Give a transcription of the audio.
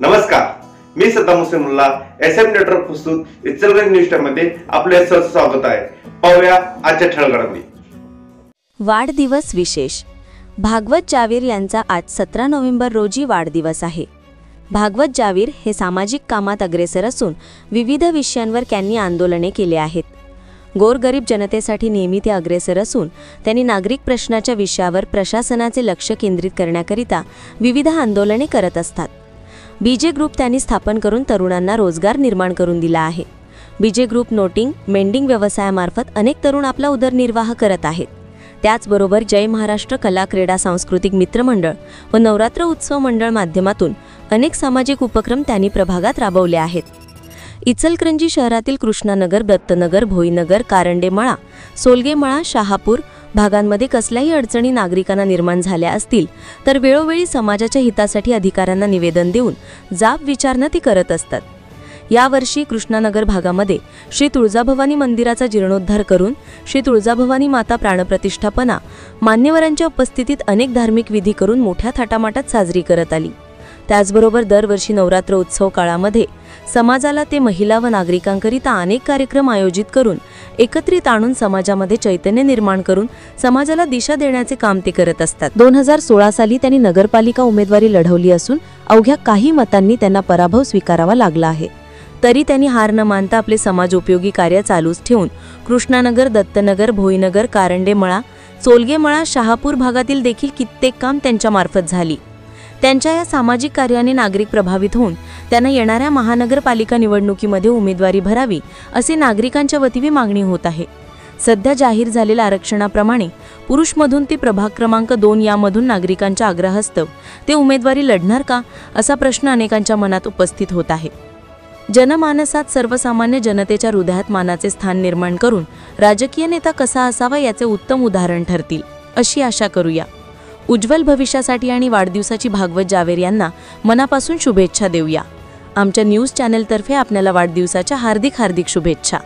नमस्कार, मी Saddam Hussain Mulla SM network प्रस्तुत Ichalkaranji news टाइममध्ये आपले सहर्ष स्वागत आहे। पाहूया आजच्या ठळक घडामोडी। वाढदिवस विशेष। भागवत जावीर यांचा आज 17 नोव्हेंबर रोजी वाढदिवस आहे। भागवत जावीर हे सामाजिक कामात अग्रेसर असून विविध विषयांवर त्यांनी आंदोलने केले आहेत। गोरगरीब जनतेसाठी नेहमी ते अग्रेसर असून त्यांनी नागरिक प्रश्नाच्या विषयावर प्रशासनाचे लक्ष केंद्रित करण्याकरिता विविध आंदोलने करत असतात। बीजे ग्रुप त्यांनी स्थापन करून तरुणांना रोजगार निर्माण करून दिला आहे। बीजे ग्रुप नोटिंग मेंडिंग व्यवसायामार्फत अनेक तरुण आपला उदरनिर्वाह करत आहेत। त्याचबरोबर जय महाराष्ट्र कला क्रीडा सांस्कृतिक मित्रमंडळ व नवरात्र उत्सव मंडळ माध्यमातून अनेक सामाजिक उपक्रम त्यांनी प्रभागात राबवले आहेत। इचलकरंजी शहरातील कृष्णानगर, दत्तनगर, भोईनगर, कारंडेमळा, सोलगेमळा, शहापूर भागांमध्ये कसल्याही अडचणी नागरिकांना निर्माण झाल्या असतील तर वेळोवेळी समाजाच्या हितासाठी अधिकाऱ्यांना निवेदन देऊन जाब विचारणा ती करत असतात। यावर्षी कृष्णानगर भागामध्ये श्री तुळजाभवानी मंदिराचा जीर्णोद्धार करून श्री तुळजाभवानी माता प्राणप्रतिष्ठापना मान्यवरांच्या उपस्थितीत अनेक धार्मिक विधी करून मोठ्या थाटामाटात साजरी करत आली। त्याचबरोबर दरवर्षी नवरात्र उत्सव काळामध्ये समाजाला ते महिला व नागरिकांकरिता अनेक कार्यक्रम आयोजित करून एकत्रित आणून समाजामध्ये चैतन्य निर्माण करून समाजाला दिशा देण्याचे काम ते करत असतात। 2016 साली त्यांनी नगरपालिका उमेदवारी लढवली असून अवघ्या काही मतांनी त्यांना पराभव स्वीकारावा लागला आहे। तरी त्यांनी हार न मानता आपले समाजोपयोगी कार्य चालूच ठेवून कृष्णानगर, दत्तनगर, भोईनगर, कारंडेमळा, सोलगेमळा, शहापूर भागातील देखील कित्येक काम त्यांच्या मार्फत झाली। त्यांच्या या सामाजिक कार्याने नागरिक प्रभावित होऊन त्यांना येणाऱ्या महानगरपालिका निवडणुकीमध्ये उमेदवारी भरावी असे नागरिकांच्या वतीने मागणी होत आहे। सध्या जाहीर झालेल्या आरक्षणाप्रमाणे पुरुषमधून ते प्रभाग क्रमांक 2 यामधून नागरिकांच्या आग्रहास्तव ते उमेदवारी लढणार का असा प्रश्न अनेकांच्या मनात उपस्थित होत आहे। जनमानसात सर्वसामान्य जनतेच्या हृदयात मानाचे स्थान निर्माण करून राजकीय नेता कसा असावा याचे उत्तम उदाहरण ठरतील अशी आशा करूया। उज्ज्वल भविष्यासाठी आणि वाढदिवसाची भागवत जावीर यांना मनापासून शुभेच्छा देऊया। आमच्या न्यूज चॅनलतर्फे आपल्याला वाढदिवसाच्या हार्दिक शुभेच्छा।